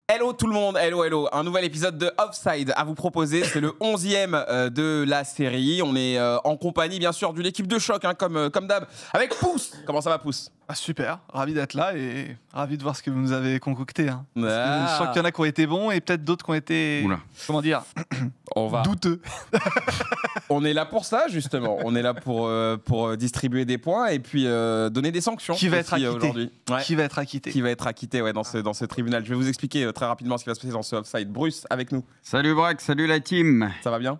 Hello tout le monde, hello. Un nouvel épisode de Offside à vous proposer. C'est le 11e de la série. On est en compagnie, bien sûr, d'une équipe de choc, hein, comme d'hab, avec Pouce. Comment ça va, Pouce? Ah, super, ravi d'être là et ravi de voir ce que vous nous avez concocté. Hein. Parce que je sens qu'il y en a qui ont été bons et peut-être d'autres qui ont été... Oula. Comment dire? Douteux. On est là pour ça, justement. On est là pour distribuer des points et puis donner des sanctions. Qui va être acquitté aujourd'hui. Ouais. Qui va être acquitté? Qui va être acquitté dans ce tribunal. Je vais vous expliquer très rapidement ce qui va se passer dans ce Offside. Bruce, avec nous. Salut Braque, salut la team. Ça va bien?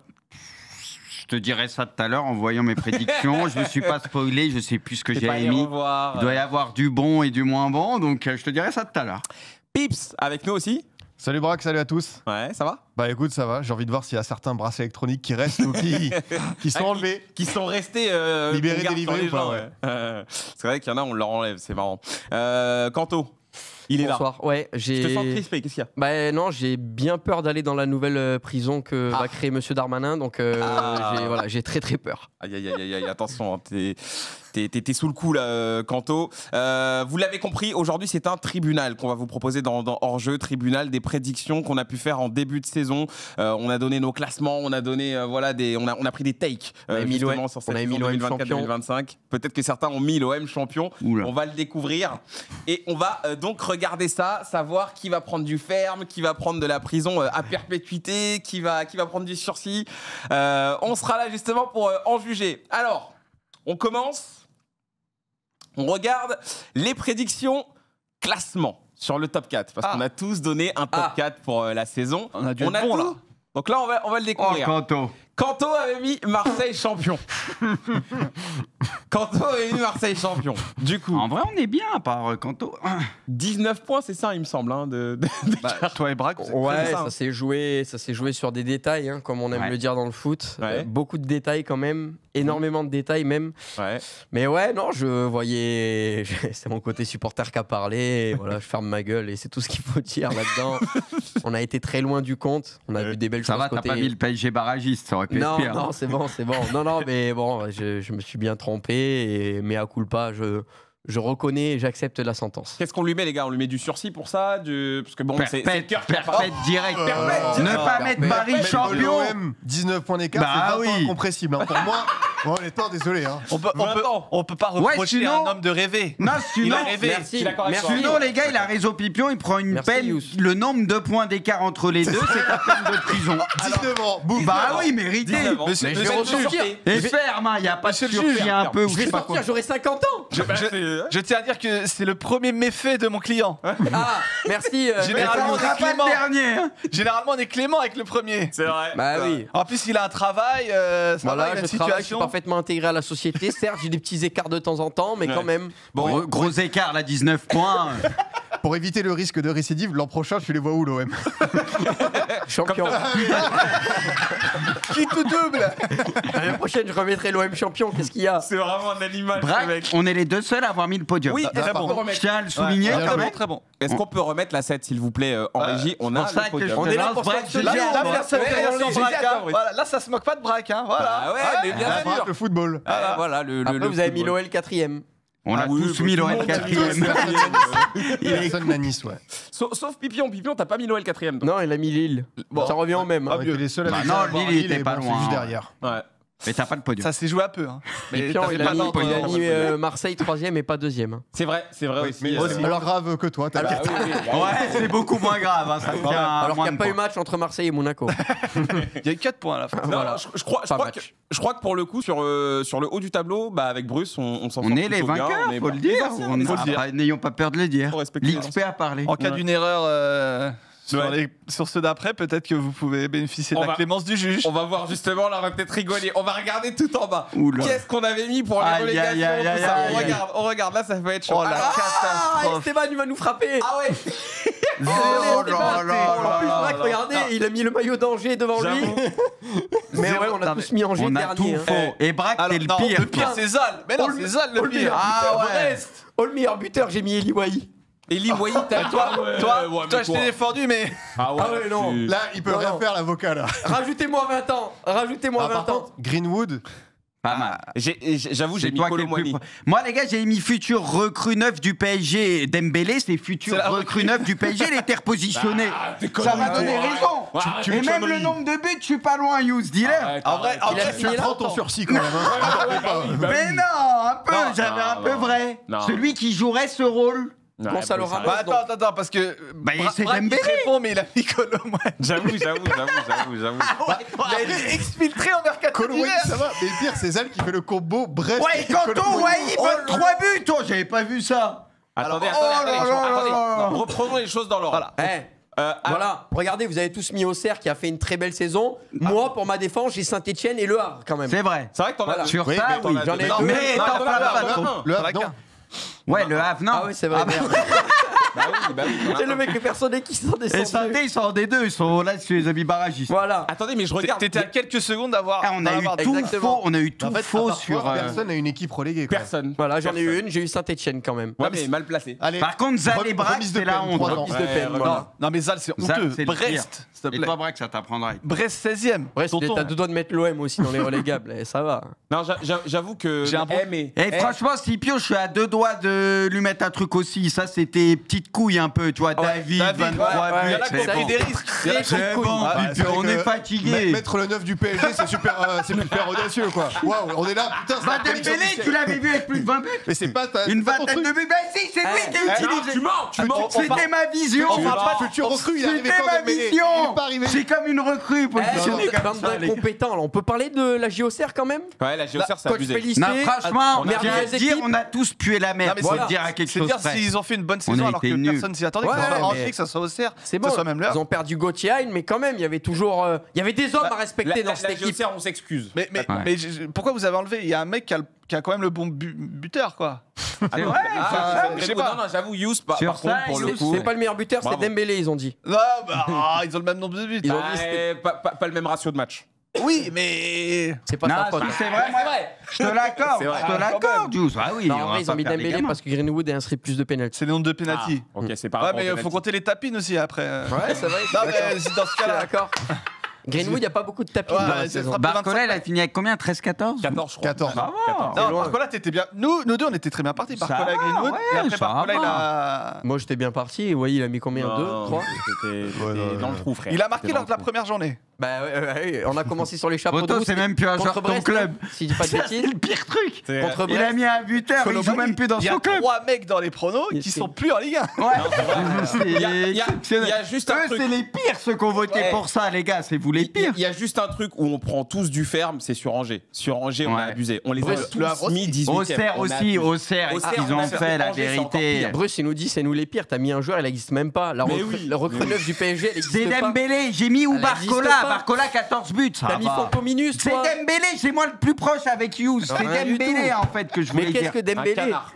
Je te dirai ça tout à l'heure en voyant mes prédictions. Je ne me suis pas spoilé, je sais plus ce que j'ai émis. Il doit y avoir du bon et du moins bon, donc je te dirai ça tout à l'heure. Pips, avec nous aussi. Salut Braque, salut à tous. Ouais, ça va? Bah écoute, ça va. J'ai envie de voir s'il y a certains bracelets électroniques qui restent ou qui sont enlevés. Qui sont restés libérés, délivrés ou pas, ouais. C'est vrai qu'il y en a, on leur enlève, c'est marrant. Kanto, il est Bonsoir. là. Ouais, Je te sens crispé, qu'est-ce qu'il y a? Bah non, j'ai bien peur d'aller dans la nouvelle prison que va créer Monsieur Darmanin, donc j'ai très peur. Aïe, attention, hein, t'es sous le coup là, Kanto. Vous l'avez compris, aujourd'hui c'est un tribunal qu'on va vous proposer dans Hors-jeu, tribunal des prédictions qu'on a pu faire en début de saison. On a donné nos classements, on a donné on a pris des takes justement sur cette saison 2024-2025. Peut-être que certains ont mis l'OM champion. Oula. On va le découvrir et on va donc regarder ça, savoir qui va prendre du ferme, qui va prendre de la prison à perpétuité, qui va prendre du sursis. On sera là justement pour en juger. Alors, on commence. On regarde les prédictions classement sur le top 4. Parce qu'on a tous donné un top 4 pour la saison. On a dû être bon, là. Donc là, on va le découvrir. Kanto. Kanto avait mis Marseille champion. Kanto avait mis Marseille champion. Du coup, En vrai, on est bien à part Kanto. 19 points, c'est ça, il me semble. Hein, Toi et Braque, vous êtes Ouais, très bien, ça s'est joué sur des détails, hein, comme on aime le dire dans le foot. Ouais. Beaucoup de détails quand même, énormément de détails même. Ouais. Mais ouais, non, je voyais, c'est mon côté supporter qui a parlé. Et voilà, je ferme ma gueule et c'est tout ce qu'il faut dire là-dedans. On a été très loin du compte. On a vu des belles Ça choses va, t'as côté. pas mis le PSG barragiste, ça aurait pu être pire. Non, c'est bon. Non, mais bon, je me suis bien trompé et mea culpa, je reconnais et j'accepte la sentence. Qu'est-ce qu'on lui met, les gars? On lui met du sursis pour ça? Parce que bon, c'est le cœur qui parle. Perpète direct. Perpète. Ne pas mettre Paris champion. L'OM, 19 points d'écart, Bah c'est 20 oui. incompressible. Hein. Pour moi, honnêtement, désolé. Hein. On peut pas reprocher sinon- à un homme de rêver. Non, Il sinon, a rêvé. Merci. sinon, les gars, il a raison Pipion, il prend une Merci, peine. Youss. Le nombre de points d'écart entre les deux, c'est la peine de prison. 19 ans, boum. Bah oui, mérité. 19 ans. Monsieur- Mais monsieur je vais le juge. ressortir. Et ferme, hein, il n'y a pas de Monsieur le sursis juge. un peu. ou Je je vais sais pas quoi. sortir, j'aurai 50 ans. Je tiens à dire que c'est le premier méfait de mon client. Ah, merci. Généralement, Ça on sera est pas le clément. dernier. hein. Généralement, on est clément avec le premier. C'est vrai. Bah oui. En plus, il a un travail, ça va, Voilà, il a je une travaille, je suis situation. parfaitement intégré à la société. Certes, j'ai des petits écarts de temps en temps, mais quand même. Gros écart, là, 19 points. Pour éviter le risque de récidive, l'an prochain, tu les vois où, l'OM? Champion. Qui tout double. L'année prochaine, je remettrai l'OM champion. Qu'est-ce qu'il y a? C'est vraiment un animal, ce Braque, mec. on est les deux seuls à avoir mis le podium. Oui, est-ce très qu'on bon. peut Je remettre- tiens à le souligner bien quand joué. même. Très bon. Est-ce qu'on peut remettre la 7, s'il vous plaît, en régie? On a pour ça le que podium. je On est là lance pour Braque, ça. j'ai Là, dit, là, moi. personne Ouais, ne j'ai dit, Braque, hein. attends, oui. Voilà, là, ça se moque pas de Braque. Hein. Voilà. Ah ouais, mais bien Ah, sûr. le football. Voilà, le Après, vous avez mis football. l'OL 4ème. On a oui, tous bah, mis tout le l'OL monde, 4ème. Personne n'a Nice, ouais. Sauf Pipion, t'as pas mis l'OL 4ème. Non, il a mis Lille. Bon. Ça revient au même. On Hein. était les seuls à Bah dire non, avoir Lille, il était et pas bon, loin, c'est juste hein. derrière. Ouais. Mais t'as pas le podium. Ça s'est joué un peu. Hein. Et puis, il a mis Marseille 3ème et pas 2ème. C'est vrai aussi. Mais c'est moins grave que toi, Ah bah t'inquiète. oui, oui. Ouais, c'est beaucoup moins grave. Hein, ça tient à Alors moins qu'il n'y de a pas eu points. match entre Marseille et Monaco. Il y a eu 4 points à la fin. Non, Voilà. je crois que pour le coup, sur le haut du tableau, bah, avec Bruce, on s'en sort On est les plutôt bien. vainqueurs, On est faut le les dire. anciens, on est anciens. N'ayons pas peur de le dire. Faut respecter les L'XP a parlé. En cas d'une erreur Ouais. sur ceux d'après, peut-être que vous pouvez bénéficier de On la va- clémence du juge. On va voir justement, là on va peut-être rigoler. On va regarder tout en bas. Oula. Qu'est-ce qu'on avait mis pour les Aïe, relégations, aïe, aïe, tout aïe, ça. aïe, aïe. On regarde, là ça peut être chaud. Oh la Ah, catastrophe. Esteban, il va nous frapper. Ah ouais. Oh là là En plus, là Braque, là. regardez, il a mis le maillot d'Angers devant lui. J'avoue. Mais ouais, on a Non, tous mis Angers On a tout dernier. hein. faux. Et Braque, t'es le non, pire. le pire, toi. c'est Zal. Mais non, Oh, c'est Zal le le pire. pire. Ah ouais. Reste. Oh, le meilleur buteur, j'ai mis Eli Wahi. Et Lee Wai, t'as Toi, je t'ai défendu, mais. Ah ouais, Ah ouais, non. Là, il peut Non, rien non. faire, l'avocat, là. Rajoutez-moi 20 ans. Rajoutez-moi Ah, par 20 ans. contre, Greenwood, Pas mal. J'avoue, j'ai mis toi Colomboigny. Moi, les gars, j'ai mis futur recrue neuf du PSG. Dembélé, c'est futur recrue neuf du PSG. Il était repositionné. Ça m'a donné raison. Et même le nombre de buts, je suis pas loin, Youss. Dis-le. En vrai, tu as 30 ans sursis quand même. Mais non, un peu. J'avais un peu vrai. Celui qui jouerait ce rôle. Comment ça le ramasse Attends, parce que. C'est Dembélé. Il répond, mais il a mis Colomboigny. J'avoue. Il a exfiltré en mercato Colomboigny, d'hiver. ça va. Mais le pire, c'est Zal qui fait le combo Brest. Ouais, Kanto, ouais, il donne 3 buts. Oh, j'avais pas vu ça. Attendez, reprenons les choses dans l'ordre. Voilà, regardez, vous avez tous mis Auxerre qui a fait une très belle saison. Moi, pour ma défense, j'ai Saint-Etienne et Le Havre quand même. C'est vrai. C'est vrai que t'en as Sur Oui, ça, mais oui. J'en ai deux. Mais t'en parles pas trop. Le Havre, non. Ouais, le Havre, non. Ah oui, c'est vrai. Merde. Bah oui. C'est le mec, le personnel qui s'en Et descend. Saint-Étienne, ils sont des deux. Ils sont là sur les amis barragistes. Voilà. Attendez, mais je regarde. T'étais à quelques secondes d'avoir. On a eu tout Exactement. faux. On a eu tout En fait, faux à part sur. toi, personne n'a une équipe reléguée. quoi. Personne. Voilà, j'en ai eu une, j'ai eu Saint-Etienne quand même. Ouais, mais mal placé. Allez, Par contre, Zal et Braque, remise de c'est la peine, honte. 3 ans. Remise de peine, Ouais, voilà. Non, mais Zal, c'est Zal, honteux. c'est le Brest, s'il te Et plaît. toi, Braque, ça t'apprendra. Brest 16ème. Brest, il est Tonton. à deux doigts de mettre l'OM aussi dans les relégables, ça va. Non, j'avoue que. J'ai un bon- Et franchement, Scipio, je suis à 2 doigts de lui mettre un truc aussi. Ça, c'était petite couille un peu, tu vois. David, 23 buts. Il y en a qui ont C'est pris bon. des risques. C'est bon, Ah, puis c'est vrai on que est fatigué. Mettre le 9 du PSG, c'est super audacieux, quoi. Waouh, on est là, putain, c'est Bah, la collection Dembélé, du tu siècle. l'avais vu avec plus de 20 buts. Mais c'est pas Une c'est pas ton vingtaine de truc. buts. Bah, si, c'est lui qui a utilisé. Tu mens. C'était ma vision. Tu parles pas de futur recrue, il est arrivé C'était quand ma Dembélé. Il est vision. pas arrivé. C'est comme une recrue positionnée comme Bande ça, les gars. d'incompétents, là. On peut parler de la JOCR quand même. Ouais, la JOCR, c'est Coach abusé. Pélisté. Non, franchement, on a tiens à des dire, équipes. on a tous pué la merde. mais Faut voilà. le dire à quelque C'est chose dire près. s'ils ont fait une bonne On saison a alors que été nuls. personne s'y attendait, Ouais, que ça soit mais- Angers, que ça soit Auxerre, C'est que bon. ça soit même l'heure. Ils ont perdu Gauthier, mais quand même, il y avait toujours. Il y avait des hommes à respecter dans cette La équipe. JOCR, on s'excuse. Mais Ouais. pourquoi vous avez enlevé? Il y a un mec qui a quand même le bon buteur, quoi. C'est vrai. je sais pas. Non, j'avoue, Youss, par Sur contre, ça, pour le Youss, coup. C'est pas le meilleur buteur, c'est Bravo. Dembélé, ils ont dit. Non, ils ont le même nombre de buts. Ils ont Ah, dit c'était- pas le même ratio de match. Oui, mais. C'est pas Non, sa faute. si, c'est vrai, moi, je te l'accorde. C'est vrai. Je te l'accorde, Jules. Ah oui, Non, on en va vrai, ils pas ont mis faire des Dembélé gamins. parce que Greenwood a inscrit plus de pénalty. C'est le nombre de pénalty. Ok, c'est pas Ouais, rapport mais au il faut penalty. compter les tapines aussi après. Ouais, c'est vrai. Non, mais c'est dans ce Je suis cas-là. d'accord. Greenwood, il n'y a pas beaucoup de tapis Ouais, dans la c'est saison. frappé Barcola, 25. il a fini avec combien? 13-14? 14, je crois. 14. Ça va. Non, loin. Barcola, t'étais bien. Nous deux, on était très bien partis. Ça Barcola et va, Greenwood. ouais, Et après, ça Barcola, va. il a. Moi, j'étais bien parti. Et ouais, il a mis combien? 2, 3 T'étais dans le trou, frère. Il a marqué T'étais lors dans de la le trou. première journée. Bah ouais, on a commencé sur les chapeaux de Otto, roue. c'est même plus un joueur contre de ton Brest, club. Si je dis pas de C'est bêtises. le pire truc. C'est- Contre Il a Brest. mis un buteur, il joue même plus dans Il y son a club. 3 mecs dans les pronos qui sont plus en Ligue 1. Ouais. Il y a juste un Eux, truc. c'est les pires ceux qui ont voté Ouais. pour ça, les gars. C'est vous les pires. Il y a juste un truc où on prend tous du ferme, c'est sur Angers. Sur Angers, on a Ouais. abusé. On les a Brest, tous le Havre mis 18e. Auxerre On a aussi, abusé. Auxerre, Auxerre, ils on ont a fait la Angers, c'est encore vérité. pire. Bruce, il nous dit c'est nous les pires. T'as mis un joueur, il n'existe même pas. La Mais recrue, oui, la recrue mais oui. neuve du PSG, elle C'est n'existe pas. Dembélé, j'ai mis ou Elle existe Barcola. pas. Barcola, 14 buts. Ça T'as mis va. Fantominus, C'est toi. Dembélé, c'est moi le plus proche avec Hughes. C'est Rien du Dembélé tout. en fait que je Mais voulais qu'est-ce dire. que Un Dembélé canard.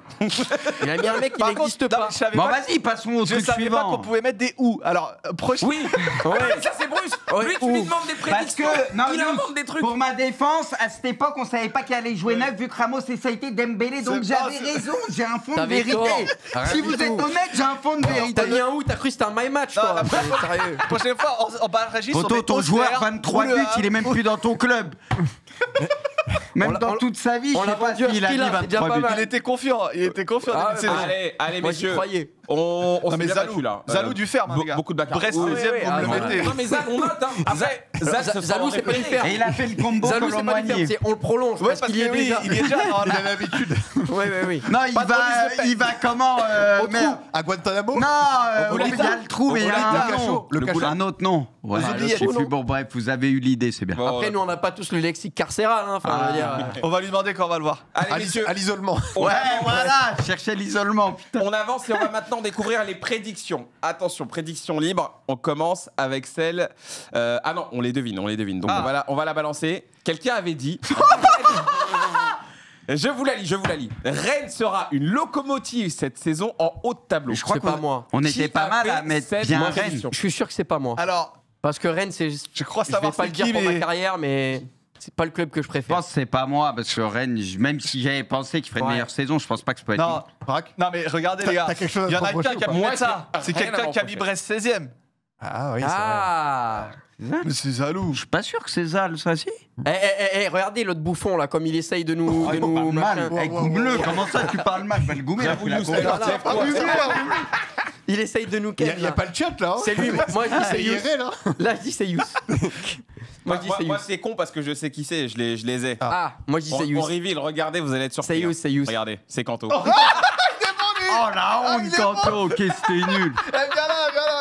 Il a mis un mec qui Par n'existe contre, non, pas. je savais Bon, pas- vas-y, passons au Je truc savais pas suivant. qu'on pouvait mettre des ou. Alors, prochain. Oui. Ouais, ça c'est Bruce. Ouais, Lui, tu ou. lui demandes des Parce que, prédictions. non, Il Youss, invente des trucs. pour ma défense, à cette époque, on savait pas qu'il allait jouer neuf vu que Ramos et ça a été Dembélé, donc C'est- j'avais non, c'est- raison, j'ai un fond de T'avais vérité. tort. Rien Si du vous tout. êtes honnête, j'ai un fond de vérité. T'as mis un ou, t'as cru que c'était un my match, Non, toi. après, Sérieux. Prochaine fois, en bas de Régis, on Toto, met ton Auxerre joueur, 23 ou le buts, Havre. il est même plus dans ton club. Même On dans l'a- toute sa vie, on je l'a sais pas vendu à s'il a ce mis prix-là, c'est déjà 23 pas buts. mal. Il était confiant. Il était confiant. Ah, début de saison. Allez, Moi, j'y messieurs. croyais. On Non, s'est mais bien Zalou. battu là. Zalou du ferme, hein, les gars. Beaucoup de bagarres. Brest Oui, 16ème, oui, vous me le voilà. mettez. Non mais Zal, on note. Hein. Après, Zal, ce sera Zalou, en c'est pas du référé. fer. Et il a fait le combo Zalou, c'est pas du fer, Colomboigny. c'est on le prolonge Ouais, parce parce qu'il y est que oui, déjà. il est déjà. Il a l'habitude. Oui. Non, il Pas de remise de peine. va comment Au merde. trou, à Guantanamo. Non, Au il y a le trou, mais il y a Le un cachot. nom. Le cachot. Un autre nom. Voilà, Aux je oubliettes. sais plus. Bon, bref, vous avez eu l'idée, c'est bien. Bon, Après, nous, on n'a pas tous le lexique carcéral. Hein. Enfin, je veux dire, On va lui demander quand on va le voir. Allez messieurs, À l'isolement. Ouais, voilà, cherchez l'isolement, putain. on avance et on va maintenant découvrir les prédictions. Attention, prédictions libres. On commence avec celle. Ah non, on les devine. Donc on va la balancer. Quelqu'un avait dit. Je vous la lis. Rennes sera une locomotive cette saison en haut de tableau. Je crois c'est pas moi. On Qui était pas a mal fait à mettre cette bien prédiction Rennes. je suis sûr que c'est pas moi. Alors, Parce que Rennes, c'est. je crois Je vais savoir pas c'est le dire qui, pour ma mais. carrière, mais c'est pas le club que je Je préfère. pense que c'est pas moi, parce que Rennes, même si j'avais pensé qu'il ferait une Ouais. meilleure saison, je pense pas que ça peut être Non, lui. Braque. non, mais regardez, les gars. t'as quelque chose à Il y en a te reprocher qu'un qui a ou mis pas mettre ça. Moi, C'est j'ai rien à quelqu'un qui a mis reprocher. Brest 16ème. Ah oui, Mais c'est Zalou. Je suis pas sûr que c'est Zal, ça, si. Regardez l'autre bouffon là, comme il essaye de nous. de nous Mal. machin. Goumle, comment ça tu parles mal? Le Goumet, il a pris la Il essaye de nous Il n'y a pas le chat là. C'est lui. Moi je dis c'est Yous. là. Là je dis c'est Yous. Moi je dis c'est Yous. Moi, c'est con parce que je sais qui c'est, je les ai. Ah, moi je dis c'est On Yous. reveal, regardez, vous allez être surpris. C'est Yous, c'est Yous. Regardez, c'est Kanto. Oh la honte, Kanto, qu'est-ce que c'était nul.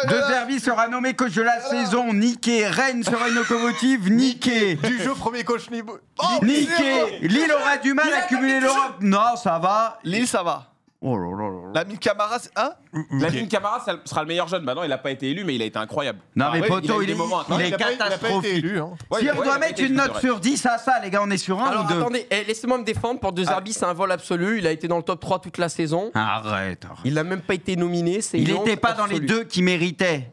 De Zerbi sera nommé coach de la saison. Niqué. Rennes sera une locomotive. Niqué. Du jeu, premier coach niveau. Niqué. Lille aura du mal à cumuler l'Europe. Non, ça va. Lille, ça va. Oh là là là. Lamine Camara, hein? Lamine Camara ça sera le meilleur jeune. Bah non, il n'a pas été élu, mais il a été incroyable. Non, mais ouais, poto, il des moments est Il a pas été catastrophique. élu. Hein. Ouais, Si ouais, on il doit a pas mettre été une élu, note c'est vrai. sur 10 à ça, les gars, on est sur 1 Alors ou 2? attendez, laissez-moi me défendre. Pour De Zerbi, c'est un vol absolu. Il a été dans le top 3 toute la saison. Arrête. Il n'a même pas été nominé. C'est Il une n'était honte pas dans les absolue. 2 qui méritaient.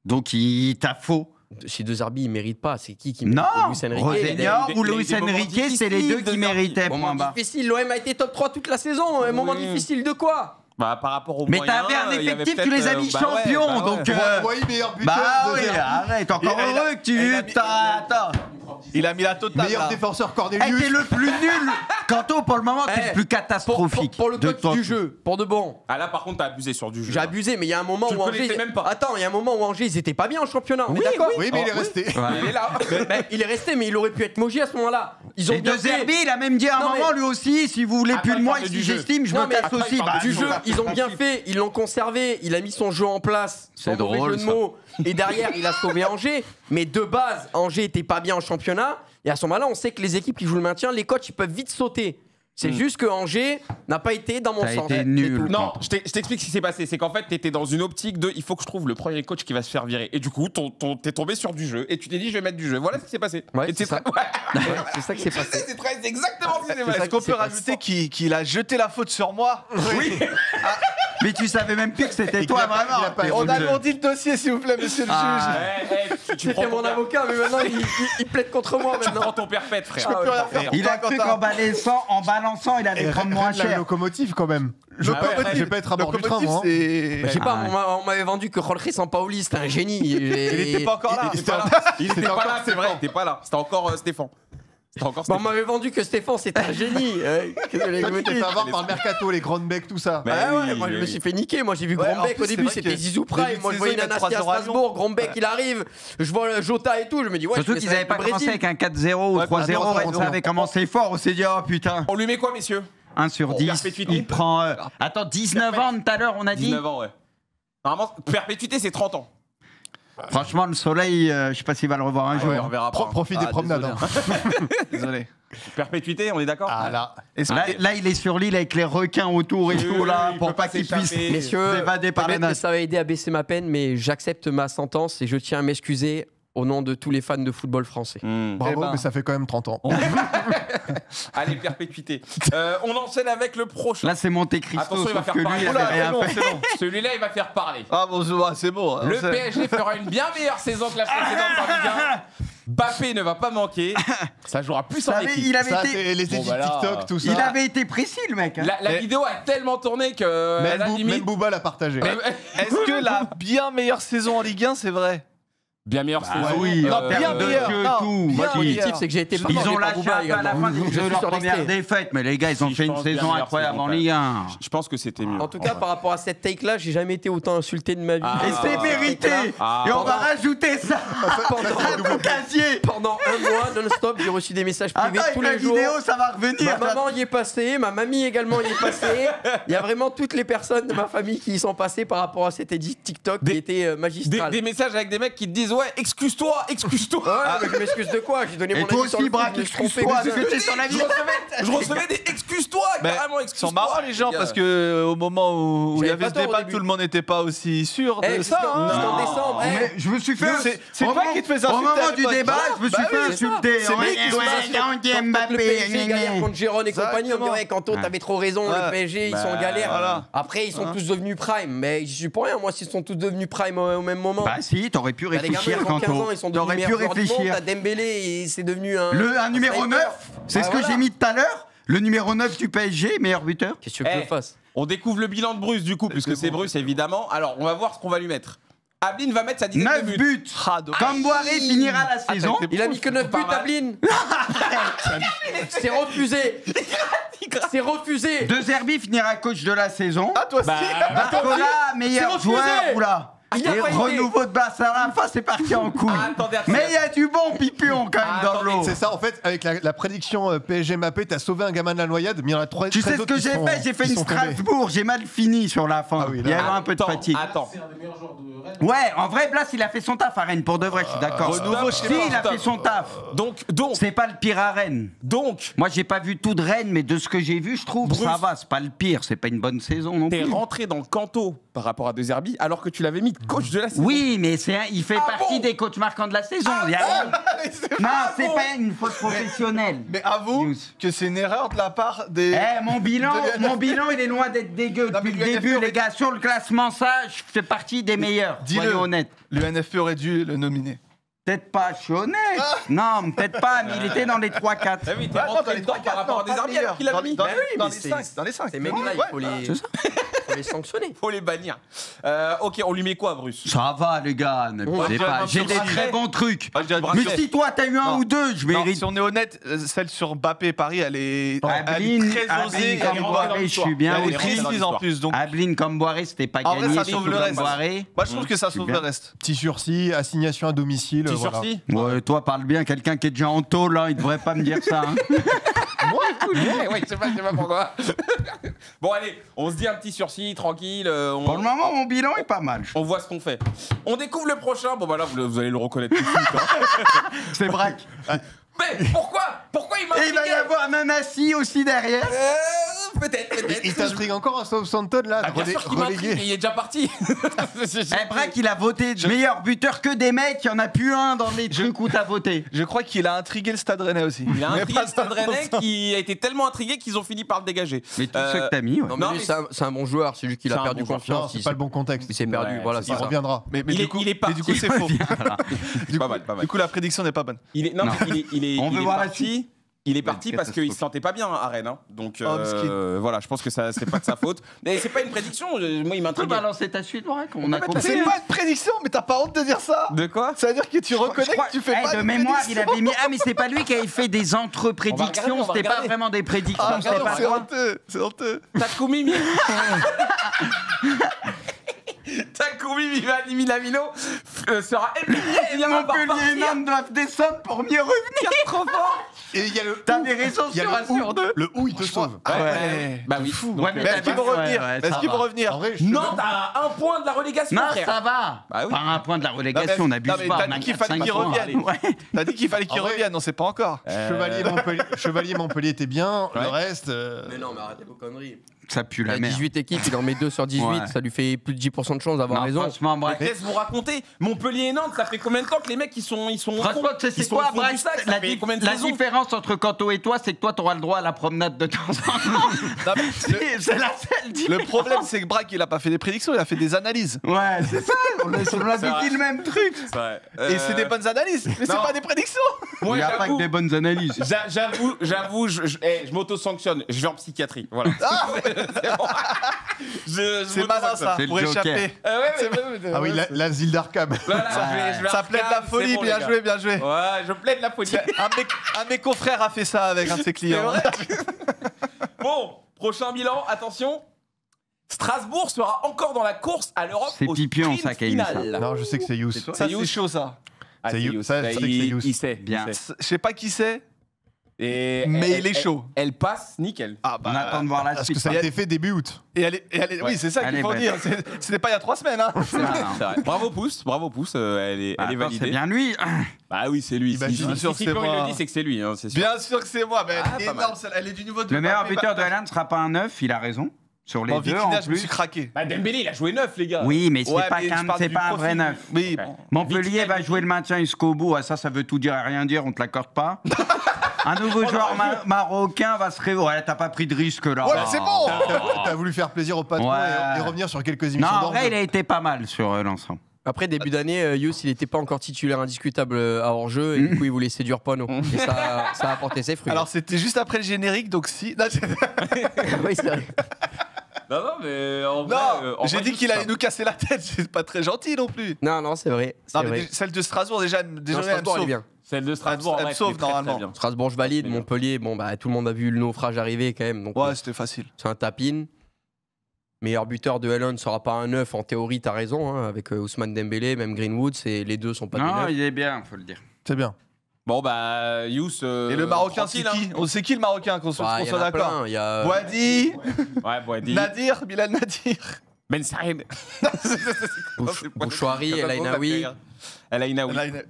Donc il t'a faux. Chez De Zerbi, il mérite pas. C'est qui Non, Luis Enrique. Rosenior il a ou eu des Luis moments Enrique, c'est les difficiles, 2 qui De Zerbi. méritaient. Point Moment bas. difficile. L'OM a été top 3 toute la saison. Un moment difficile de quoi? Bah, par rapport aux Mais moyens, t'avais un il y avait effectif, tu peut-être, les as mis bah ouais, champions, bah ouais. donc. Oui, meilleur buteur. Bah de oui, Zerbi. arrête, encore Et heureux que tu. Attends. Il a mis la totale. Meilleur là. défenseur T'es Cornelius. le plus nul. Kanto, pour le moment, t'es le plus catastrophique. Pour le de coach toi. du jeu, pour de bon. Ah là, par contre, t'as abusé sur du jeu. J'ai abusé, mais il y a un moment Tu où le Angers. connaissais même pas. Attends, il y a un moment où Angers, ils étaient pas bien en championnat. On est d'accord? Oui, mais il est resté. Il est là. Il est resté, mais il aurait pu être Mogi à ce moment-là. Ils ont Et bien De fait. Zerbi, il a même dit à un Non, moment, lui aussi, si vous voulez Après, plus de il moi, parle si du jeu. j'estime, je Non, me mais casse après, aussi. il parle Bah, Du je- jeu, ils ont bien fait, ils l'ont conservé, il a mis son jeu en place, C'est sans mauvais drôle, jeu de ça. mots. Et derrière, il a sauvé Angers. Mais de base, Angers était pas bien en championnat. Et à ce moment-là, on sait que les équipes qui jouent le maintien, les coachs, ils peuvent vite sauter. C'est juste que Angers n'a pas été dans mon T'as sens. été C'est nul. tout. Non, je t'explique ce qui s'est passé. C'est qu'en fait, t'étais dans une optique de il faut que je trouve le premier coach qui va se faire virer. Et du coup, t'es tombé sur du jeu. Et tu t'es dit, je vais mettre du jeu. Voilà ce qui s'est passé. Ouais, Et c'est ça. Ouais. C'est ça qui s'est passé. C'est exactement ce qui s'est passé. Est-ce qu'on peut rajouter qu'il a jeté la faute sur moi? Oui. Mais tu savais même plus que c'était Et toi, qu'il a pas- vraiment. il a pas- T'es On foutu. alourdit le dossier, s'il vous plaît, monsieur le juge. Tu C'était mon avocat, mais maintenant, il plaide contre moi Tu maintenant. prends ton perpète, frère. Ah, ouais. Il a cru qu'en balançant, il allait Et prendre moins Rennes, la cher. locomotive quand même. Je vais pas être à bord du train, moi. c'est. Je sais pas, on m'avait vendu que Jorge Sampaoli, c'était un génie. Il était pas encore là. Il était pas là. Il était pas là, c'est vrai. Il était pas là. C'était encore Stéphane. C'était encore Bon, on Stéphane. m'avait vendu que Stéphane c'était un génie. Qu'est-ce que les Toi, tu mecs t'es fait disent avoir par le mercato, les grandes becs, tout ça. Bah Ah ouais, oui, moi je oui, me oui. suis fait niquer. Moi j'ai vu Ouais, en Grombeck plus, au début, c'est vrai c'était que Zizou début Prime. de Moi je voyais saison, il met Nanassi à 3-0 à Lyon. Strasbourg, Grombeck il arrive. Je vois Jota et tout. Je me dis, ouais, Surtout je fais qu'ils ça n'avaient pas avec le commencé Brésil. avec un 4-0 ou Ouais, 3-0. attends, On savait commencer fort. On s'est dit, oh putain, On lui met quoi, messieurs 1 sur 10. perpétuité. Il prend. Attends, 19 ans tout à l'heure, on a dit. 19 ans, ouais. Normalement, perpétuité, c'est 30 ans. Franchement, le soleil, je sais pas s'il va le revoir un jour. Ouais, on verra pas. Profite des promenades. hein. Désolé. Perpétuité, on est d'accord Ah là. Là, il est sur l'île avec les requins autour et Oui, tout, là, il pour peut pas pas qu'il puisse s'échapper. Messieurs, s'évader par la peut-être que nage. ça va aider à baisser ma peine, mais j'accepte ma sentence et je tiens à m'excuser au nom de tous les fans de football français. Bravo, Eh ben. mais ça fait quand même 30 ans. Allez, perpétuité. On enchaîne avec le prochain. Là, c'est Monte Cristo, Attention, il va sauf faire que lui, parler. il Oula, avait rien fait. Celui-là, il va faire parler. Ah bon, c'est bon. Le PSG fera une bien meilleure saison que la précédente en Ligue 1. Mbappé ne va pas manquer. Ça jouera plus en Ça avait- équipe. il avait Ça, été, c'est les Bon, édits bah là, TikTok, tout ça. il avait été précis, le mec. hein. La vidéo a tellement tourné que. à la Même limite. Booba l'a partagé. Est-ce que la bien meilleure saison en Ligue 1, c'est vrai? Bien meilleure saison. oui, non, en bien termes de meilleur, jeu, non, tout. bien Moi, Le qui- meilleur. type, c'est que j'ai été Ils ont par lâché Bouba un peu à la également. fin Je de suis leur sur première l'extrait. défaite, mais les gars, ils ont Si, fait je une pense bien saison meilleure incroyable saison, en quand Ligue 1. Je pense que c'était mieux. En tout cas, par rapport à cette take-là, j'ai jamais été autant insulté de ma vie. Ah. Et c'est mérité. Ah. Et on va rajouter ça à ton casier. Pendant un mois non-stop, j'ai reçu des messages privés Attends, tous avec la les jours. vidéo, ça va revenir. Ma maman y est passée, ma mamie également y est passée. Il y a vraiment toutes les personnes de ma famille qui y sont passées par rapport à cet edit TikTok qui était magistral. Des messages avec des mecs qui te disent ouais, excuse-toi, excuse-toi. Ouais, mais je m'excuse de quoi? J'ai donné Et mon toi avis sur aussi, le foot, Braque, je me suis trompé, excuse-toi, cousin. parce que t'es sur la vie. Je recevais des excuse-toi, carrément Ils excuse-toi. sont marrants les gens parce que au moment où il y J'avais avait pas ce tort au débat, début. tout le monde n'était pas aussi sûr Eh, de ça. hein. jusqu'en décembre. eh. Mais je me suis fait. C'est au toi moment- qui te fais Au insulter moment à du l'époque. débat, je me suis Bah fait oui, c'est ça. insulter. C'est Ouais, lui qui se ouais, passe on dit Quand le Mbappé. PSG galère contre Gérone et compagnie, on me dit Exactement. ouais, Kanto, t'avais trop raison, le Ouais. PSG, ils Bah, sont en galère. voilà. Après, ils sont tous devenus prime, mais je suis pour rien, moi, s'ils sont tous devenus prime au même moment. Bah si, t'aurais pu Bah, les gamins, réfléchir ils ont 15 ans, quand ils sont devenus t'aurais pu meilleurs joueurs du monde. réfléchir. T'as Dembélé, et c'est devenu Un numéro sniper. 9, c'est Bah, ce que voilà. j'ai mis tout à l'heure. Le numéro 9 du PSG, meilleur buteur. Qu'est-ce que tu veux que je fasse? On découvre le bilan de Bruce du coup, puisque c'est Bruce évidemment. Alors, on va voir ce qu'on va lui mettre. Ablin va mettre sa dizaine 9 de buts. buts. Comme Boiré finira la saison. Il a mis que 9 buts, Ablin. C'est refusé. C'est refusé. De Zerbi finira coach de la saison. Ah, toi aussi Barcola, meilleur c'est refusé. joueur. Oula. Il a Et pas été. renouveau de Bassara, enfin c'est parti en couille. Attendez. Mais il y a du bon pipion quand même dans l'eau. C'est ça, en fait, avec la prédiction PSG Mbappé, t'as sauvé un gamin de la noyade, mais il y en a 3 Tu sais ce que j'ai fait? J'ai fait une Strasbourg, j'ai mal fini sur la fin. Ah oui, là. Il y avait un peu de fatigue. Attends. Ouais, en vrai, Blas, il a fait son taf à Rennes, pour de vrai, je suis d'accord. Renouveau chez Si, moi. il a fait son taf. Donc, C'est pas le pire à Rennes. Moi, j'ai pas vu tout de Rennes, mais de ce que j'ai vu, je trouve, Bruce. ça va. C'est pas le pire, c'est pas une bonne saison non t'es plus. rentré dans le canto par rapport à De Zerbi alors que tu l'avais mis coach de la saison. Oui, mais il fait Ah partie bon des coachs marquants de la saison. Non, c'est bon. pas une faute professionnelle. Mais avoue News. que c'est une erreur de la part des. Mon bilan, il est loin d'être dégueu. Non, mais Depuis le début, l'UNFP les gars, sur le classement, ça, je fais partie des meilleurs. Dis-le. Soyons honnêtes. L'UNFP aurait dû le nominer. Peut-être pas, je suis honnête. Non, peut-être pas, mais il était dans les 3-4. Ah oui, t'es rentré dedans par rapport à De Zerbi alors qu'il avait mis. Dans Mais les- oui, dans mais les c'est- 5. Dans les 5. Ces mecs-là, il faut les... C'est ça. faut les sanctionner. Faut les bannir. Ok, on lui met quoi, Bruce? Ça va, les gars. ne va pensez dire pas. un J'ai petit des bracelet. très bons trucs. Moi, je dirais Mais bracelet. si toi, t'as eu un Non. ou deux, je Non, mérite. si on est honnête, celle sur Mbappé et Paris, elle est Ablin, très osée. comme Boiré, je suis bien Elle est aussi. précise en plus. Donc, Ablin comme Boiré, c'était pas en vrai, gagné. ça sauve surtout le comme reste. Boiré. Moi, je trouve que ça suis sauve bien. le reste. Petit sursis, assignation à domicile. Petit voilà. sursis. Ouais, toi, parle bien, quelqu'un qui est déjà en tôle, hein, il devrait pas me dire ça. Hein. Ouais, je sais pas pourquoi. Bon, allez, on se dit un petit sursis, tranquille. Pour le moment, mon bilan est pas mal. On voit ce qu'on fait. On découvre le prochain. Bon, bah là, vous allez le reconnaître tout de suite. Hein. C'est braque. Mais pourquoi il m'a Et il va y intrigué avoir Nanassi aussi derrière. Peut-être. Il t'intrigue encore un Southampton là, Ah, bien sûr qu'il m'intrigue, relégué. il est déjà parti. Braque, il a voté meilleur buteur que des mecs, il y en a plus un dans les trucs où t'as voté. Je crois qu'il a intrigué le Stade Rennais aussi. Il a Mais intrigué pas le Stade Rennais qui a été tellement intrigué qu'ils ont fini par le dégager. Mais tous ceux que t'as mis, ouais. Non, mais Non, lui, mais c'est un bon joueur. C'est lui qui c'est a un perdu bon joueur. Non, confiance. c'est pas le bon contexte. Il s'est perdu. Ouais, Voilà, c'est c'est Il ça. reviendra. Mais Il du est- coup, il est mais du coup, parti. c'est faux. Pas mal, pas mal. Du coup, la prédiction n'est pas bonne. Il est, non, Non. mais il est On veut il est voir la parti. Il est parti parce qu'il se sentait pas bien à Rennes. Hein. Donc voilà, je pense que ça c'est pas de sa faute. Mais c'est pas une prédiction. Moi, il Tu peux m'intrigue. balancer ta suite, Braque. On a pas compris. C'est pas une prédiction, mais t'as pas honte de dire ça. De quoi? Ça veut dire que tu reconnais que tu fais pas de de mémoire, il prédiction. avait mis. Ah, mais c'est pas lui qui avait fait des On entre-prédictions. va C'était pas regarder. vraiment des prédictions. Ah, C'était non, pas c'est toi. honteux, c'est honteux. Takumi Minamino sera éliminé évidemment par Montpellier et partir. Nantes doivent descendre pour mieux revenir. Trop fort. Et il y a le. T'as des raisons Il y a sur un le sur deux. Le où il te sauve. Ouais. Bah oui. Ouais, Mais est-ce qu'ils vont revenir Est-ce qu'ils vont revenir En vrai, je Non, t'as un point de la relégation, Non, frère. ça va. Bah oui. Par un point de la relégation, on Non, abuse mais pas. t'as On a dit qu'il 4-5 fallait qu'il points. revienne. Ouais. T'as dit qu'il fallait qu'ils En vrai- reviennent, on sait pas encore. Chevalier Montpellier était bien. Ouais. Le reste. Mais non, mais arrêtez vos conneries. Ça pue Il la a merde. 18 équipes, il en met 2 sur 18. Ouais. Ça lui fait plus de 10% de chance d'avoir Non, raison. franchement, Braque. Laisse vous raconter. Montpellier et Nantes, ça fait combien de temps que les mecs ils sont au Franchement, fond tu sais Ils c'est sont au quoi, fond du Braque? sac, ça fait combien de La saisons différence entre Kanto et toi, c'est que toi, t'auras le droit à la promenade de temps en temps. Non, mais C'est la seule différence. le problème, c'est que Braque, il a pas fait des prédictions, il a fait des analyses. Ouais, c'est ça. On a vrai. dit le même truc. Et c'est des bonnes analyses, mais c'est non. pas des prédictions. Il Moi, n'y a pas que j'avoue, des bonnes analyses. j'avoue, je m'auto-sanctionne. Je vais en psychiatrie. Voilà. C'est bon. C'est malin ça, C'est le pour Joker. échapper. Ah oui, l'asile d'Arkham. Voilà, je vais Ça en plaide calme, la folie, c'est bon, bien les gars. joué, bien joué. Ouais, je plaide la folie. Un de mes confrères a fait ça avec un de ses clients. Bon, prochain bilan, attention. Strasbourg sera encore dans la course à l'Europe C'est au Pipion, sprint ça, qui a émis ça. final. Non, je sais que c'est Yous. toi Ça, C'est c'est Youss. chaud ça. Ah, C'est You, Youss. ça, je sais que c'est il, Youss. il sait. Bien. il sait. Je sais pas qui c'est. Et Mais il est chaud. Elle passe, nickel. Ah On attend de voir la Parce suite. que ça a été fait début août. Et oui, c'est ça Elle qu'il est faut belle. dire. Ce n'est pas il y a 3 semaines. Hein. C'est vrai. Bravo pouce, elle est Attends, validée. c'est bien lui. Bah oui, c'est lui. Imagine. Si Bien sûr que c'est Pipion, il moi. le dit, c'est que c'est lui, hein, c'est sûr. Bien sûr que c'est moi, mais Ah, elle est pas énorme, mal. elle est du niveau de Le meilleur Mbappé. buteur de Haaland ne sera pas un 9, il a raison. Sur les En deux, en Vitinha, je me plus. suis craqué. Bah Dembélé, il a joué 9, les gars. Oui, mais c'est Ouais, pas, mais je qu'un- parle c'est du pas un vrai profil. 9. Oui, Ouais. bon. Montpellier va jouer le maintien jusqu'au bout. Ah, ça veut tout dire et rien dire, on te l'accorde pas. Un nouveau joueur marocain va se réveiller. Ouais, t'as pas pris de risque là. Ouais, c'est bon. T'as voulu faire plaisir au patron Ouais. et revenir sur quelques Non, émissions en d'ordre. vrai, il a été pas mal sur l'ensemble. Après, début d'année, Youss, il n'était pas encore titulaire indiscutable à hors-jeu. Et du coup, il voulait séduire Pano. Et ça a apporté ses fruits. Alors c'était juste après le générique, donc si. Non, oui, c'est vrai. Non, mais en vrai. Non, j'ai dit qu'il allait nous casser la tête, c'est pas très gentil non plus. Non, c'est vrai. Non, mais celle de Strasbourg, déjà, Non, elle me Strasbourg, elle est sauve. bien. Celle de Strasbourg, Elle me sauve normalement. Strasbourg, je valide. Montpellier, bon, bah, tout le monde a vu le naufrage arriver quand même. Donc, Ouais, c'était facile. c'est un tap-in. Meilleur buteur de L1 ne sera pas un 9. En théorie, t'as raison. Hein, avec Ousmane Dembélé, même Greenwood, les deux sont pas des Non, 9. il est bien, faut le dire. C'est bien. Bon, bah, Youss. Et le Marocain, c'est qui On sait qui le Marocain, qu'on soit Il y en a d'accord. plein. Il y a Boadi, Ouais, Boadi. Nadir, Bilal Nadir. Ben Saïd. Bouchouari, El Ainaoui. El Ainaoui. Ouais.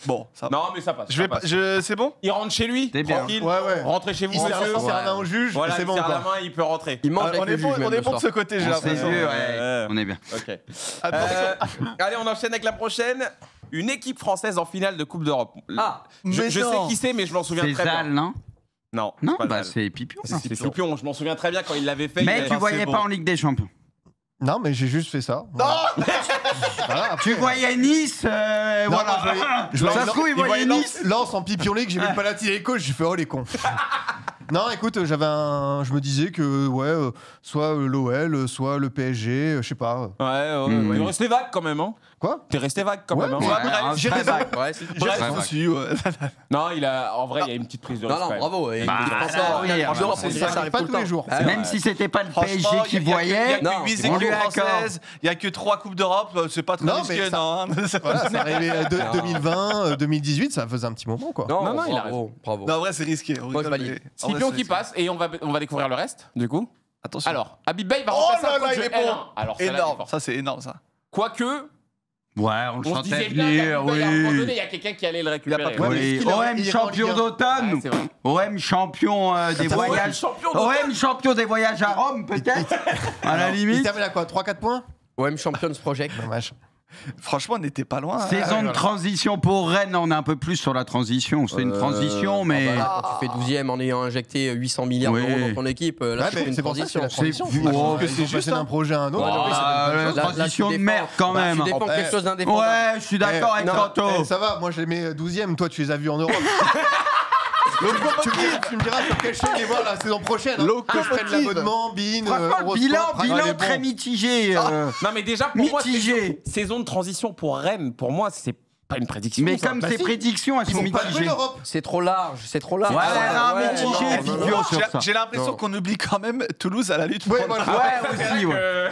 Bon, ça va. Non, mais ça passe. Je vais pas. C'est bon. Il rentre chez lui, T'es bien. tranquille. Ouais. Rentrez chez vous, Il monsieur. serre la main au juge, Voilà, c'est il bon. serre la quoi. main, il peut rentrer. Il mange On avec le est juge bon, même on le est bon de soir. ce côté, j'ai On s'est l'impression. vu, ouais. On est bien. Ok. Attention. Allez, on enchaîne avec la prochaine. Une équipe française en finale de Coupe d'Europe. Ah, Mais Je sais non. qui c'est, mais je m'en souviens C'est très bien. Zal, non? Non, Non, c'est pas bah Zal. c'est Pipion. C'est Soupion, je m'en souviens très bien quand il l'avait fait. Mais il tu avait- voyais bon. pas en Ligue des Champions. Non, mais j'ai juste fait ça. Voilà. Voilà, après, Tu voyais Nice, Non, voilà. moi, je voyais Ça se trouve, il voyait Nice. Lance en Pipion League, j'ai même pas la téléco, j'ai fait oh les cons. Non, écoute, je me disais que ouais, soit l'OL, soit le PSG, je sais pas. Ouais, t'es resté vague quand même, hein. Quoi? T'es resté vague quand même, hein. Ouais, j'ai très raison. vague. ouais, c'est Bref. Très vague. Aussi, ouais. Non, en vrai, il y a une petite prise de Non, risque. non, bravo. Et Bah, les Français, là, en oui, finale, alors, franchement, c'est- ça ça arrive arrive pas tout le tous les temps. jours. Ah, Même si c'était pas le PSG Franchement, qui il y a voyait. que Non, 8 on équipes lui accorde. françaises, il y a que 3 Coupes d'Europe, c'est pas très Non, mais risqué, ça- non. Voilà, ça arrivait 2020, 2018, ça faisait un petit moment quoi. Non, Non, il a bravo, bravo. Non, en vrai, c'est risqué. On Moi, je rigole, valide. mais- en vrai, Scipion c'est qui risqué. passe et on va découvrir le reste, du coup. Attention. Alors, Habib Bey va Oh remplacer là un là, coach il est de L1. bon. Alors, celle-là, elle est Énorme. forte. Ça, c'est énorme, ça. Quoique, Ouais, on le on se disait sentait bien venir, qu'Habib Bey, à un moment donné, oui. il y a quelqu'un qui allait le récupérer. Il y a pas Ouais, mais Oui, est-ce qu'il est- OM il est en champion Ligue un d'automne. Ouais, c'est vrai. OM champion des Ouais, voyages. champion d'automne. OM champion des voyages à Rome, peut-être. À la Il limite. termine à quoi 3-4 points? OM Champions Project. Dommage. Franchement, on n'était pas loin. Saison de transition pour Rennes, on est un peu plus sur la transition. C'est une transition, mais. Ah bah là, quand tu fais 12e en ayant injecté 800 milliards Oui. d'euros dans ton équipe, là, Ouais, tu mais fais une c'est pour ça que c'est transition. la transition. C'est- Moi, je trouve Oh, que c'est juste d'un projet à un autre. Ouais, Ah, Là, transition tu de défends- merde quand bah, même. Tu défends Eh, quelque chose d'indépendant. Ouais, je suis d'accord avec non, Kanto. Ça va, moi je les mets 12e, toi tu les as vus en Europe. Tu me diras sur quelle chaîne les voir la saison prochaine. Hein. Que je prenne l'abonnement, Bean, Franchement, bilan très mitigé. Non, mais déjà, pour moi, Mitigé. saison de transition pour Rennes, pour moi, c'est pas une prédiction. Mais ça. comme bah ses si. prédictions, elles Ils sont vont pas jouer mitigées. l'Europe. C'est trop large, c'est trop large. Ouais, non, mitigé, non, non, Figure non. sur ça. J'ai l'impression Non. qu'on oublie quand même Toulouse à la lutte. Ouais, pour- voilà. Ouais, aussi, ouais.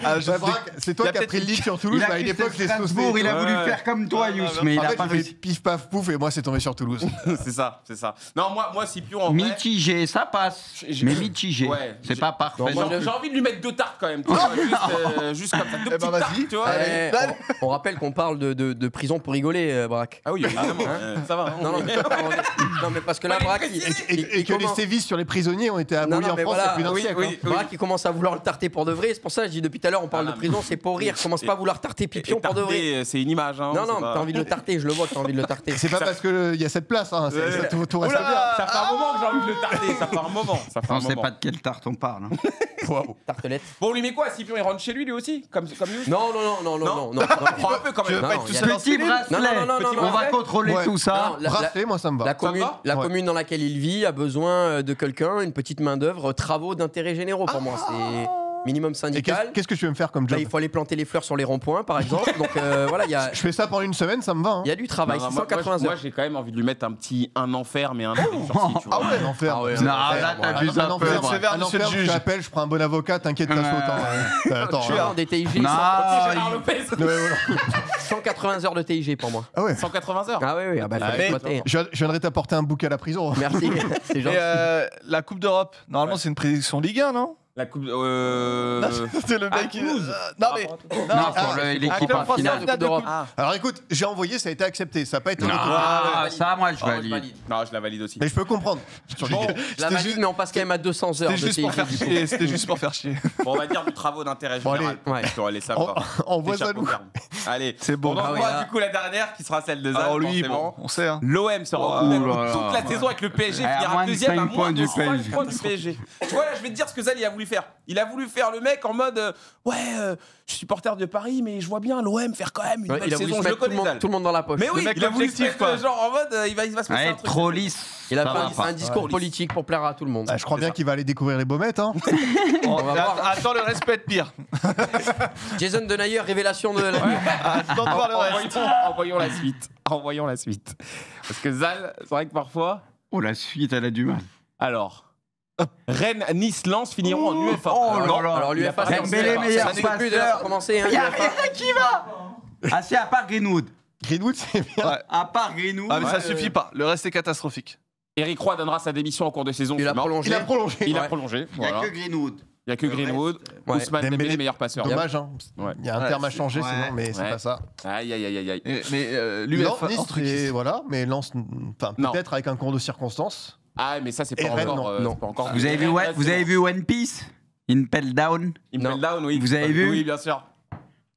Ah, je Bah, sais- Braque, c'est toi Il y a qui as peut-être pris le lead sur Toulouse. Il a À une cru époque, que j'ai c'était saucé. Strasbourg, il a voulu Ouais. faire comme toi, Youss, mais il En a fait, pas j'ai fait réussi. pif paf pouf et moi c'est tombé sur Toulouse. C'est ça, c'est ça. Non, moi, Scipion, en vrai. Mitigé, ça passe. Mais mitigé. Ouais. C'est pas parfait. Mais j'ai envie de lui mettre 2 tartes quand même. Tu vois, juste comme ça. 2 ben, petites vas-y. tartes, tu vois. Eh, on rappelle qu'on parle de prison pour rigoler, Braque. Ah oui, évidemment. Ça va. hein. Non, mais parce que là, Braque, Et que les sévices sur les prisonniers ont été abolis en mais France voilà. il y a plus d'un Oui, siècle. oui. hein. Braque, il commence à vouloir le tarter pour de vrai. C'est pour ça que je dis depuis tout à l'heure, on parle de prison, c'est pour rire. Commence pas à vouloir tarter Pipion pour de vrai. Tarter, c'est une image. Hein, Non, c'est non, pas- t'as envie de le tarter, je le vois que t'as envie de le tarter. C'est pas parce qu'il y a cette place, hein, ça, tout reste bien. Ça fait un moment que j'ai envie de le tarter. Ça fait un moment. Ça fait un On sait moment. pas de quelle tarte on parle. hein. Tartelette. Bon, on lui met quoi Scipion, il rentre chez lui aussi Comme nous Non. Prends un peu quand même. pas être tout seul. Petit bracelet. non, On va contrôler Ouais. tout ça. Bracelet, moi ça me va. La Ouais. commune dans laquelle il vit a besoin de quelqu'un, une petite main-d'œuvre, travaux d'intérêt généraux pour moi. C'est minimum Et syndical. qu'est-ce que tu veux me faire comme Là, job? il faut aller planter les fleurs sur les ronds-points, par exemple. Donc voilà, il y a Je fais ça pendant une semaine, ça me va. Hein. il y a du travail, Non, non, 680 moi, heures. j'ai quand même envie de lui mettre un enfer, mais un an de sursis, tu vois. Ah ouais, un enfer. Ah ouais, Non, là, t'abuses un peu. C'est sévère, Un monsieur le enfer, juge. je t'appelle, je prends un bon avocat, t'inquiète pas, saute. Attends, Je suis en des TIG, Non, Gérard Lopez. Ouais, voilà. 180 heures de TIG pour moi. Ah ouais. 180 heures. Ah oui, ah bah, faut mais- l'exploiter. Je viendrai t'apporter un bouc à la prison. Merci, c'est Et gentil. la Coupe d'Europe, normalement, c'est une prédiction Ligue 1, non La coupe. C'est le mec qui. Toulouse. Non, mais. Non, pour l'équipe club en français finale. en finale de Coupe. Ah. Alors écoute, j'ai envoyé, ça a été accepté, ça n'a pas été retourné. Ah, ça, moi, je valide. Non, je la valide aussi. Mais je peux comprendre. Bon, Je la valide, mais on passe quand même à 200 heures C'était de juste pour TIG. faire chier. C'était juste pour faire chier. bon, on va dire du travaux d'intérêt Bon, général. allez. Ouais. Je t'aurais laissé ça. Envoie ça nous. Allez, C'est bon. On Ah envoie oui, là. du coup la dernière qui sera celle de Zan. Alors lui, forcément. bon, on sait. Hein. L'OM sera Oh même là là. toute la saison avec le PSG, À finira moins de deuxième à 5 moins points de du 5 PSG. points du PSG. Tu vois, là, je vais te dire ce que Zan il a voulu faire. Il a voulu faire le mec en mode ouais, je suis supporter de Paris, mais je vois bien l'OM faire quand même une Ouais, belle il a voulu saison. se Je le mettre connais, Zan. tout le monde dans la poche. Mais oui, mec il a voulu se objectif, mettre quoi. genre en mode il va se passer Ouais, un truc. trop lisse. Il a Ça va fait pas. un discours politique pour plaire à tout le monde. Ah, je crois bien qu'il va aller découvrir les baumettes. Hein. On va voir. Attends, le respect de pire. Jason Denayer, révélation de la nuit. Attends de voir le reste. Envoyons la suite. Envoyons la suite. Parce que Zal, c'est vrai que parfois. Oh, la suite, elle a du mal. Alors. Rennes, Nice, Lens finiront en UEFA. Oh là là. Alors l'UEFA, c'est Dembélé, meilleur ça n'existe plus de passeur. commencer. Hein, Il y a l'UEFA. rien qui va. Ah, c'est à part Greenwood. Greenwood, c'est bien. Ouais. À part Greenwood. Ah, mais ça Ouais, suffit pas. Le reste est catastrophique. Eric Roy donnera sa démission en cours de saison. Il a suivante. prolongé. Il a prolongé. Il a Ouais. prolongé. Il n'y a Voilà. que Greenwood. Il n'y a que Greenwood. Ouais. Ousmane Dembélé, meilleur passeur. Dommage, hein. Ouais. Il y a un Ouais, terme à changer ouais. sinon, mais c'est Ouais. pas ça. Aïe, aïe, aïe, aïe, aïe. Mais l'UEFA, Nice, entre qui- voilà, mais Lens, enfin, Non. peut-être avec un concours de circonstances. Ah, mais ça, c'est Et pas Rennes, encore. non. c'est pas encore. Vous avez vu, Rennes, vous avez vu One Piece? Impel Down? Impel Down, oui. Vous avez vu? Oui, bien sûr.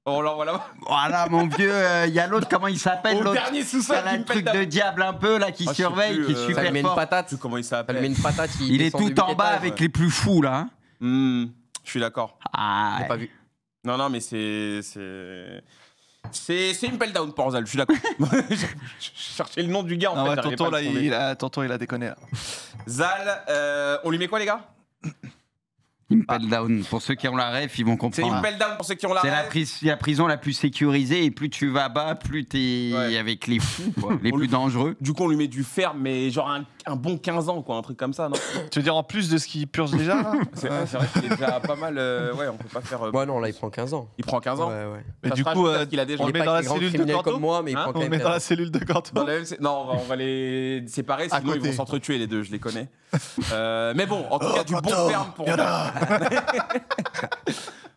Oh là, voilà. Voilà, mon vieux, il y a l'autre, comment il s'appelle? Au L'autre, dernier sous-sol, il a un Impel truc Down. de diable un peu, là, qui Ah, je sais surveille, plus, qui est ça Ça super lui met une fort. patate. Comment il Ça lui met s'appelle. une patate. Il est descend de tout en 8 bas étages. avec les plus fous, là. Je suis d'accord. Ah, J'ai pas vu. Non, non, mais c'est Impel Down pour Zal, je suis d'accord. Je cherchais le nom du gars en Ah fait. ouais, j'arrivais tonton, pas à là, le trouver. tonton, il a déconné. Là. Zal, on lui met quoi, les gars? Impel Down. Pour ceux qui ont la ref, ils vont C'est comprendre. Impel Down pour ceux qui ont la C'est ref. la prison la plus sécurisée et plus tu vas bas, plus t'es Ouais. avec les fous, quoi, les On plus lui- dangereux. Du coup, on lui met du ferme, mais genre un bon 15 ans, quoi, un truc comme ça, non? Tu veux dire en plus de ce qu'il purge déjà là C'est vrai qu'il est déjà pas mal. Ouais, on peut pas faire. Ouais, non, là, il prend 15 ans. Il prend 15 ans. Ouais, ouais. Mais Ça du sera coup, juste parce qu'il a déjà. on Il le est met pas dans avec la des grands cellule de criminels Canton comme moi, mais il Hein prend quand On le même met dans 15 la ans. cellule de Dans Canton. la MC Non, on va les séparer, À sinon ils côté. vont s'entretuer les deux, je les connais. Mais bon, en tout cas, du bon ferme pour.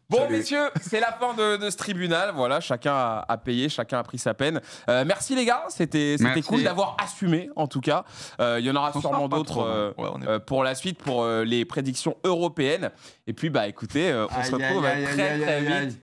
Bon, Salut. messieurs, c'est la fin de ce tribunal. Voilà, chacun a payé, chacun a pris sa peine. Merci les gars, c'était Merci. cool d'avoir assumé en tout cas. Il y en aura On sûrement sort pas d'autres trop, hein. Ouais, on est- pour la suite, pour les prédictions européennes. Et puis, bah écoutez, on se Aïe, retrouve aïe, aïe, très aïe, très aïe, vite aïe.